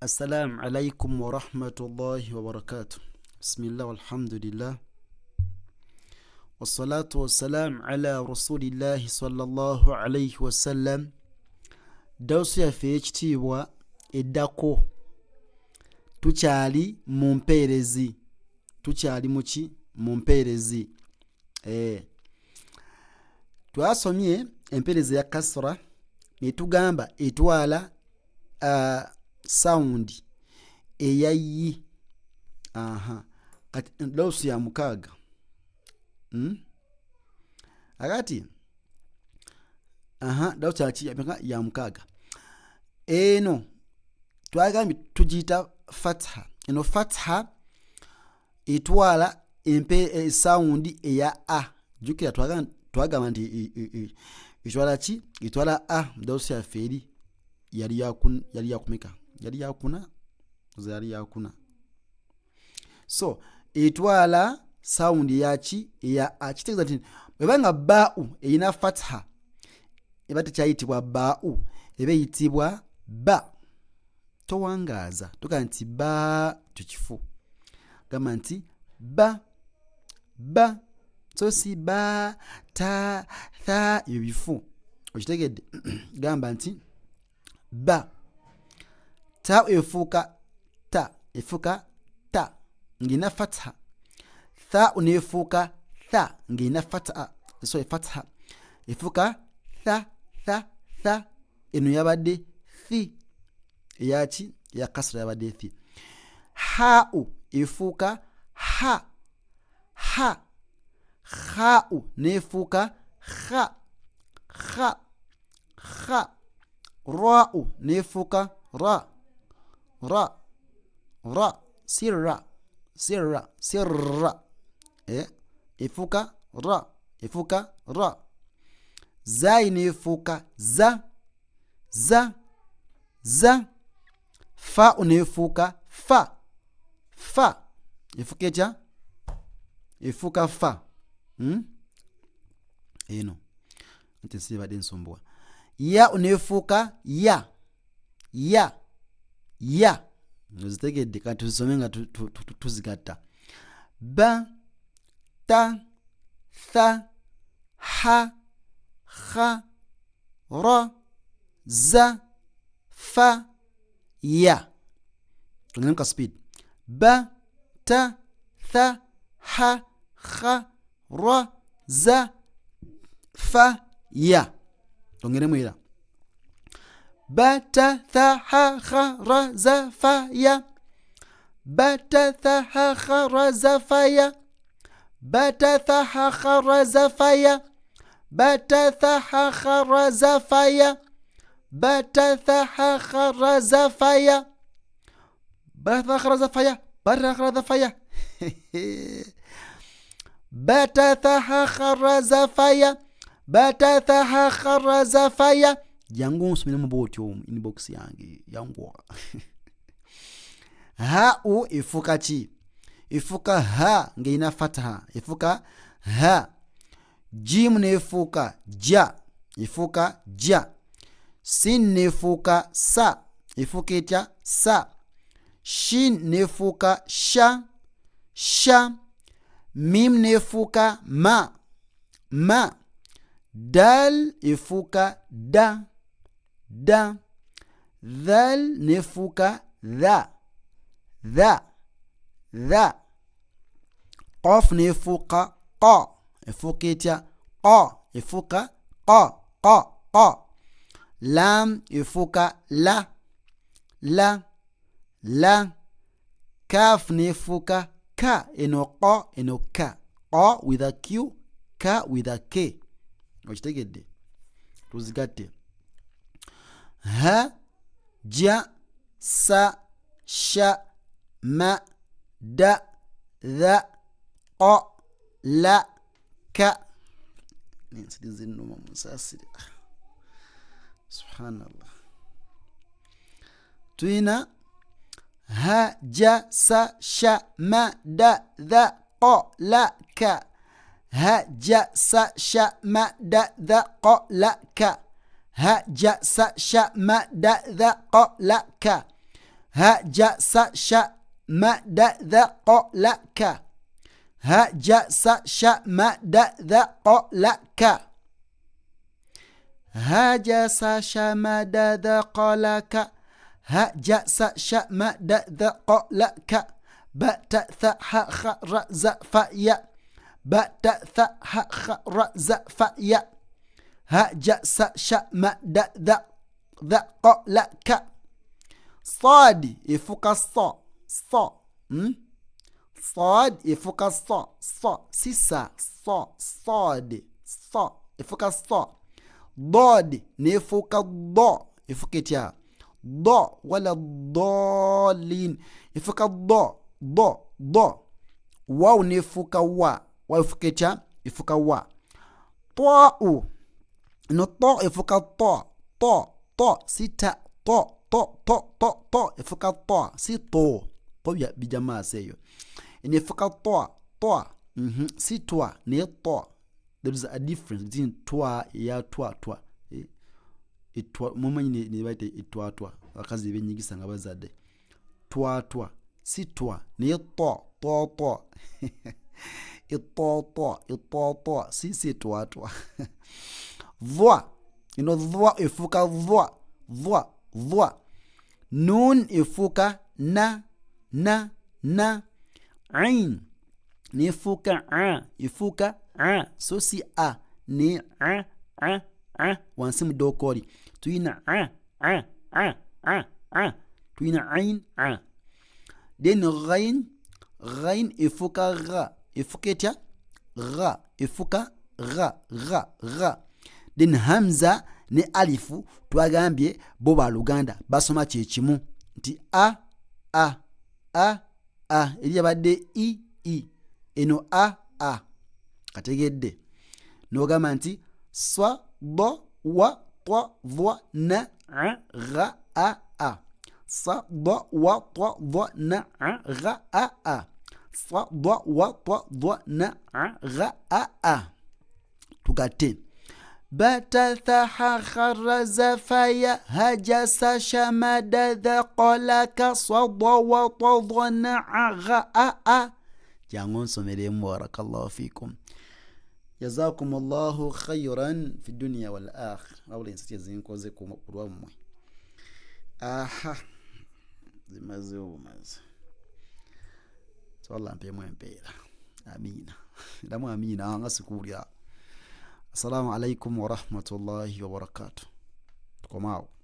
السلام عليكم ورحمة الله وبركاته. بسم الله والحمد لله والصلاة والسلام على رسول الله صلى الله عليه وسلم. Dawsu yaffe ekitiibwa eddako tukyali mu mpeerezi. Tukyali muki? Mu mpeerezi. Twasomye empeerezi ya kasra ne tugamba etwala sound eya yi. Kati dawsu ya mukaaga. Akati dawsu ya mukaaga. Eno twagambye tugiyita fatha. Eno fatha etwala sound eya a. Jukira twagamba nti etwala ki? Etwala a. Dawsu yaffe eri yali yakumeka. Yali yakuna. So etwala sound ya ki? Eya a. Kitegeeza nti bwebanga ba'u eyina fatha eba tekyayitibwa ba'u, eba eyitibwa ba. Towangaaza toga nti ba tukifu, gamba nti ba. So si ba ta tha ebyo bifu. Okitegedde? Gamba nti ba. Ta efuuka ta ngina fatha. Tha unefuuka tha ngina fatha. So fatha efuuka tha. Eno yabadde thi. Eyaki? Ya kasra yabadde thi. Ha'u efuuka ha. Kha'u nefuuka kha. Ra'u nefuuka ra. Sirra efuuka ra. Zai nefuuka za. Fa nefuuka fa. Efuuka etya? Efuuka fa. Eno nti sibadde nsumbuwa. Ya nefuuka ya. Ozitegedde? Kati tuzisome nga tuzigatta. Ba ta tha ha kha ra za fa ya. Tungene ka speed. Ba ta tha ha kha ra za fa ya. Tungene mwira. Ba ta tha ha kha ra za fa ya. Ba ta tha ha kha ra za fa ya. Ba ta tha ha kha ra za fa ya. Ba ta tha ha kha ra za fa ya. Ba ta tha ha kha ra za fa ya. Ba ta kha ra za fa ya. Ba ta kha ra za fa ya. Ba ta tha ha kha ra za fa ya. Ba ta tha ha kha ra za fa ya. Jangu nsomere mu bwotyo inbox yange yangu. Ha'u efuuka ki? Efuuka ha ng'erina fatha. Efuuka ha. Jim nefuuka ja. Efuuka ja. Sin nefuuka sa. Efuuka etya? Sa. Shin nefuuka sha. Mim nefuuka ma. Dal efuuka da. Dhal nefuuka dha. Qaf nefuuka qa. Efuuka etya? qa. Efuuka qa. Lam efuuka la. Kaf nefuuka ka. Eno qa, eno ka. Qa with a q, ka with a k. Okitegedde? Tuzigatte. Ha ja sa sha ma da dha qa la ka. Subhanallah. Tuyina ha ja sa sha ma da dha qa la ka. Ha ja sa sha ma da dha qa la ka. Ha ja sa sha ma da dha qa la ka. هجس شمد ثقلك هجس شمد ثقلك هجس شمد ثقلك هجس شمد ثقلك بت ثح خرز فيا بت ثح خرز فيا هجس شمد ثقلك صاد يفك الصا صا صاد يفك الصا صا سيسا صا صاد صا يفك الصا ضاد نفك الضاء يفكتها ضاء ولا الضالين يفك الضاء ضاء ضاء واو نفك وا ويفكتها يفك وا طاء نطاء يفك الطاء طاء طاء ستة طاء طاء طاء طاء طاء يفك الطاء ستو طاء بجماعة سيو إن يفك الطاء طاء ستوا نطاء. There is a difference between twa ya twa twa itwa mumanyi ni baite itwa twa akazi benyigisa ngabazade twa twa si twa ni to to to ito to si twa twa dhwa dhwa ifuka dhwa nun ifuka na ain ni ifuka so si a ni wansim dokori tuina tuina ain den ghain ifuka gha ifuketya gha ifuka gha den hamza ne alifu twagambye bo ba Luganda basoma kyekimu nti a eriya badde i eno a kategedde nogamba nti swa bo wa twa dhwa na gha a sa bo wa twa dhwa na gha a sa bo wa twa dhwa na gha a tukate بتثح خرز فيا هجس شمد ذقلك صد وطض غاء جانون سمريم بارك الله فيكم جزاكم الله خيرا في الدنيا والآخر أولين ستيزين كوزيكم أقرامي زمازو والله مبي مبيرا آمين لا آمين أنا سكوريا. السلام عليكم ورحمة الله وبركاته.